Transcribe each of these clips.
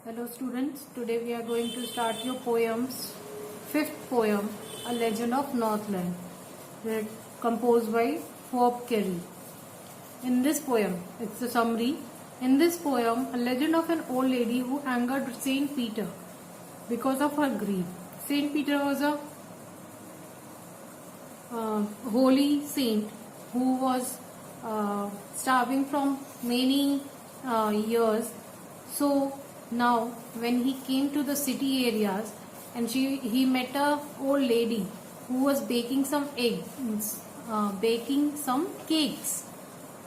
Hello students, today we are going to start your poems. Fifth poem, A Legend of Northland, composed by Forbes Carey. In this poem, it's a summary. In this poem, a legend of an old lady who angered Saint Peter because of her greed. Saint Peter was a holy saint who was starving from many years. So now when he came to the city areas and he met a old lady who was baking some eggs, baking some cakes.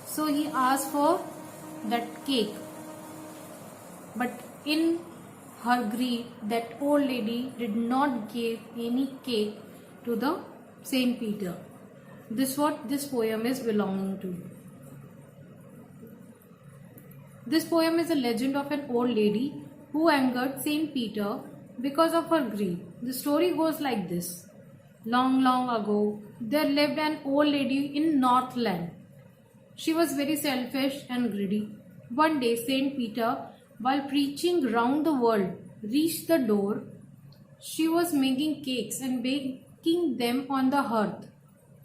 So he asked for that cake, but in her greed, that old lady did not give any cake to the Saint Peter. This is what this poem is belonging to. This poem is a legend of an old lady who angered Saint Peter because of her greed. The story goes like this. Long, long ago, there lived an old lady in Northland. She was very selfish and greedy. One day, Saint Peter, while preaching round the world, reached the door. She was making cakes and baking them on the hearth.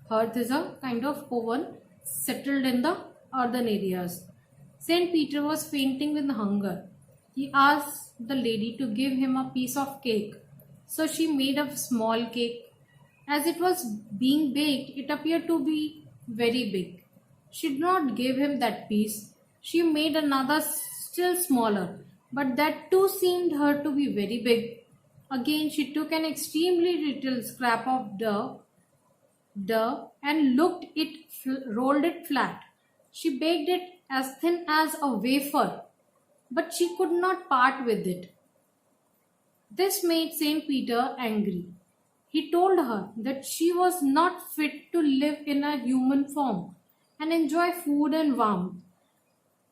Hearth is a kind of oven settled in the earthen areas. Saint Peter was fainting with hunger. He asked the lady to give him a piece of cake. So she made a small cake. As it was being baked, it appeared to be very big. She did not give him that piece. She made another still smaller, but that too seemed her to be very big. Again, she took an extremely little scrap of dough and rolled it flat. She baked it as thin as a wafer, but she could not part with it. This made Saint Peter angry. He told her that she was not fit to live in a human form and enjoy food and warmth.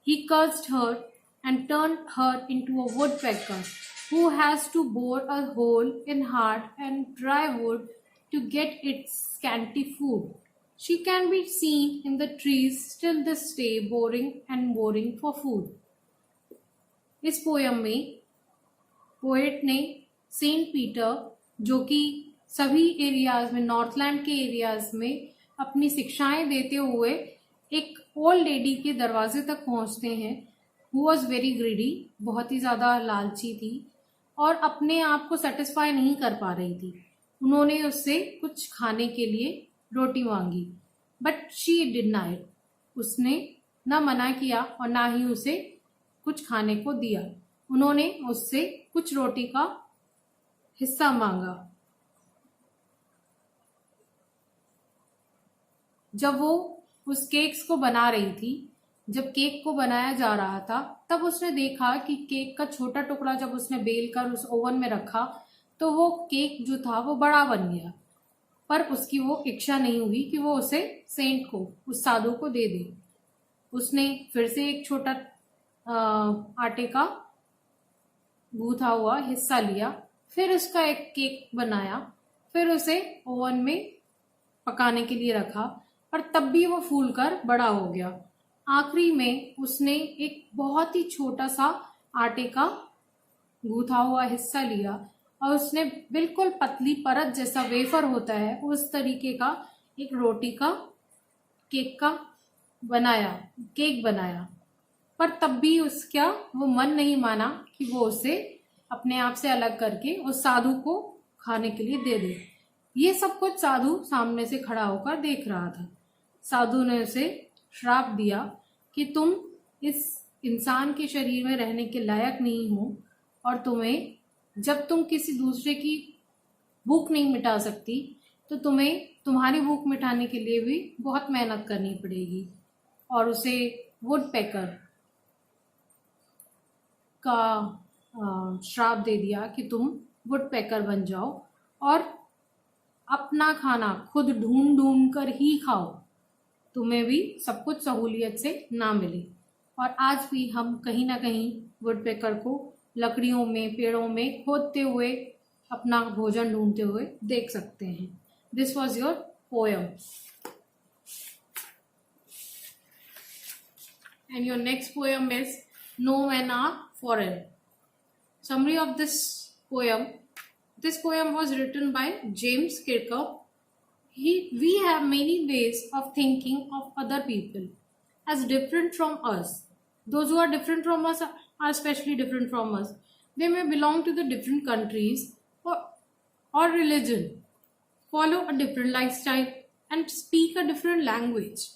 He cursed her and turned her into a woodpecker who has to bore a hole in hard and dry wood to get its scanty food. She can be seen in the trees still this day boring for food. इस poem में poet ने Saint Peter, जो कि सभी areas में, Northland के areas में अपनी शिक्षाएं देते हुए एक ओल्ड लेडी के दरवाजे तक पहुंचते हैं, हु वॉज वेरी ग्रीडी, बहुत ही ज्यादा लालची थी और अपने आप को सेटिस्फाई नहीं कर पा रही थी. उन्होंने उससे कुछ खाने के लिए रोटी मांगी, बट शी डिनाइड. उसने ना मना किया और ना ही उसे कुछ खाने को दिया. उन्होंने उससे कुछ रोटी का हिस्सा मांगा. जब वो उस केक्स को बना रही थी, जब केक को बनाया जा रहा था, तब उसने देखा कि केक का छोटा टुकड़ा जब उसने बेल कर उस ओवन में रखा तो वो केक जो था वो बड़ा बन गया. पर उसकी वो इच्छा नहीं हुई कि वो उसे सेंट को, उस साधु को दे दे. उसने फिर से एक छोटा आटे का गूथा हुआ हिस्सा लिया, फिर उसका एक केक बनाया, फिर उसे ओवन में पकाने के लिए रखा, और तब भी वो फूलकर बड़ा हो गया. आखिरी में उसने एक बहुत ही छोटा सा आटे का गूथा हुआ हिस्सा लिया और उसने बिल्कुल पतली परत जैसा वेफर होता है उस तरीके का एक रोटी का केक बनाया. पर तब भी उसका वो मन नहीं माना कि वो उसे अपने आप से अलग करके उस साधु को खाने के लिए दे दे. ये सब कुछ साधु सामने से खड़ा होकर देख रहा था. साधु ने उसे श्राप दिया कि तुम इस इंसान के शरीर में रहने के लायक नहीं हो और जब तुम किसी दूसरे की भूख नहीं मिटा सकती तो तुम्हें तुम्हारी भूख मिटाने के लिए भी बहुत मेहनत करनी पड़ेगी. और उसे वुडपेकर का श्राप दे दिया कि तुम वुडपेकर बन जाओ और अपना खाना खुद ढूंढ कर ही खाओ, तुम्हें भी सब कुछ सहूलियत से ना मिले. और आज भी हम कहीं ना कहीं वुडपेकर को लकड़ियों में, पेड़ों में खोदते हुए अपना भोजन ढूंढते हुए देख सकते हैं. This was your poem. And your next poem is no man are foreign. Summary of this poem. This poem was written by James Kirkup. We have many ways of thinking of other people as different from us. Those who are different from us are especially different from us. They may belong to the different countries or religion, follow a different lifestyle, and speak a different language.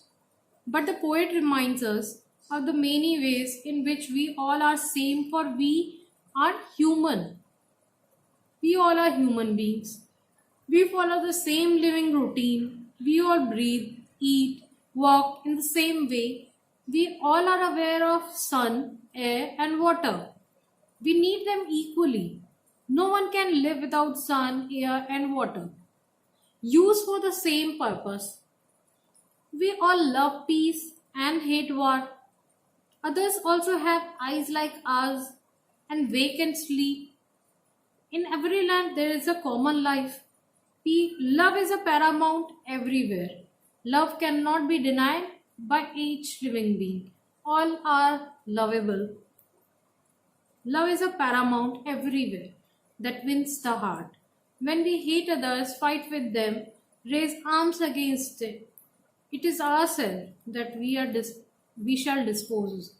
But the poet reminds us of the many ways in which we all are same, for we are human. We all are human beings. We follow the same living routine. We all breathe, eat, walk in the same way. We all are aware of sun, air, and water. We need them equally. No one can live without sun, air, and water. Used for the same purpose. We all love peace and hate war. Others also have eyes like ours and wake and sleep. In every land, there is a common life. Love is a paramount everywhere. Love cannot be denied by each living being. All are lovable. Love is a paramount everywhere that wins the heart. When we hate others, fight with them, raise arms against it, it is ourselves that we shall dispose,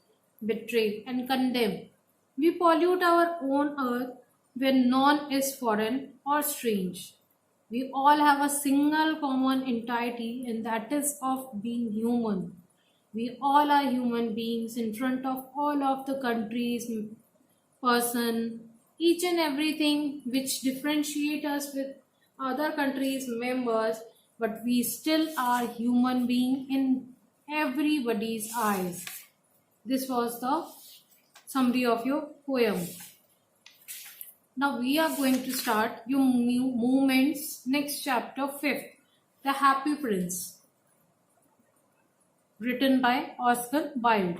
betray, and condemn. We pollute our own earth when none is foreign or strange. We all have a single common entity, and that is of being human. We all are human beings in front of all of the countries, person, each and everything which differentiate us with other countries members, but we still are human being in everybody's eyes. This was the summary of your poem. Now we are going to start your new movements. Next chapter, 5th, The Happy Prince, written by Oscar Wilde.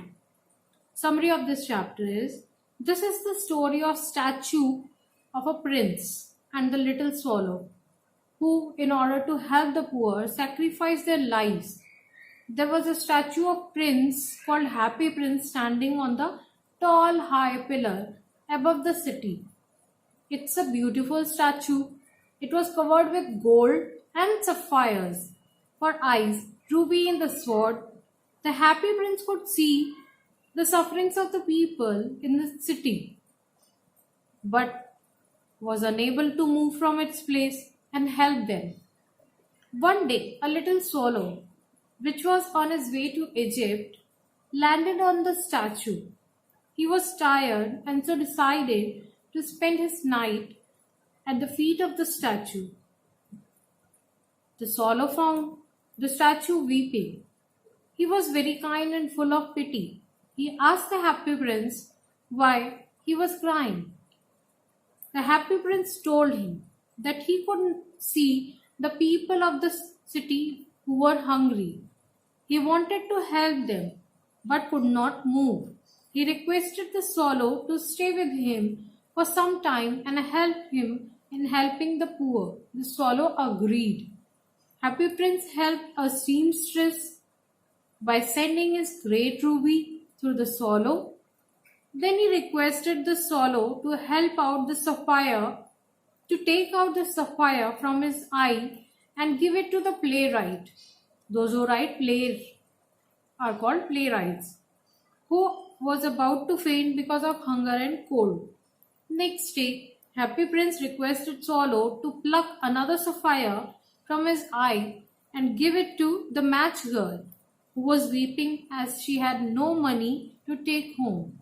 Summary of this chapter is: this is the story of statue of a prince and the little swallow, who, in order to help the poor, sacrificed their lives. There was a statue of prince called Happy Prince standing on the tall high pillar above the city. It's a beautiful statue. It was covered with gold and sapphires for eyes, ruby in the sword. The Happy Prince could see the sufferings of the people in the city, but was unable to move from its place and help them. One day, a little swallow, which was on his way to Egypt, landed on the statue. He was tired and so decided to spend his night at the feet of the statue. The swallow found the statue weeping. He was very kind and full of pity. He asked the Happy Prince why he was crying. The Happy Prince told him that he could see the people of the city who were hungry. He wanted to help them but could not move. He requested the swallow to stay with him for some time and help him in helping the poor. The swallow agreed. Happy Prince helped a seamstress by sending his great ruby through the swallow. Then he requested the swallow to help out the sapphire, to take out the sapphire from his eye and give it to the playwright. Those who write plays are called playwrights, who was about to faint because of hunger and cold. Next day, Happy Prince requested Swallow to pluck another sapphire from his eye and give it to the match girl, who was weeping as she had no money to take home.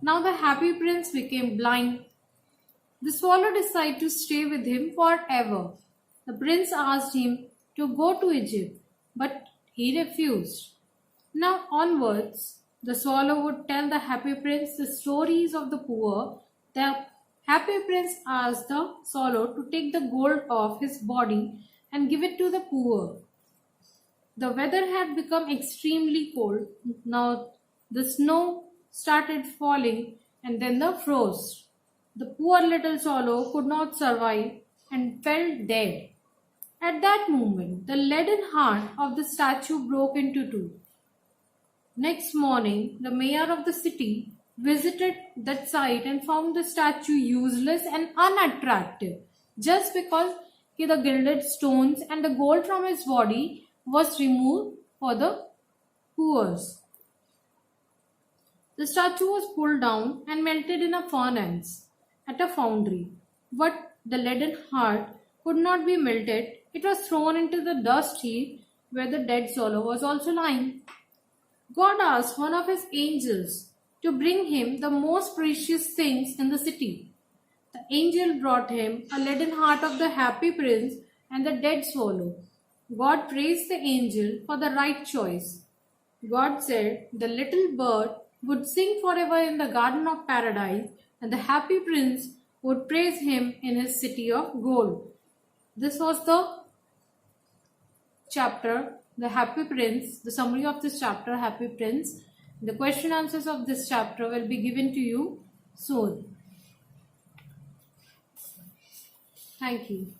Now the Happy Prince became blind. The swallow decided to stay with him forever. The prince asked him to go to Egypt, but he refused. Now onwards, the swallow would tell the Happy Prince the stories of the poor. The Happy Prince asked the swallow to take the gold off his body and give it to the poor. The weather had become extremely cold. Now the snow started falling and then the frost. The poor little swallow could not survive and fell dead. At that moment, the leaden heart of the statue broke into two. Next morning, the mayor of the city visited that site and found the statue useless and unattractive just because the gilded stones and the gold from his body was removed for the poor. The statue was pulled down and melted in a furnace at a foundry. But the leaden heart could not be melted. It was thrown into the dust heap where the dead swallow was also lying. God asked one of his angels to bring him the most precious things in the city. The angel brought him a leaden heart of the happy prince and the dead swallow. God praised the angel for the right choice. God said the little bird would sing forever in the garden of paradise, and the happy prince would praise him in his city of gold. This was the chapter, The Happy Prince, the summary of this chapter, Happy Prince. The question answers of this chapter will be given to you soon. Thank you.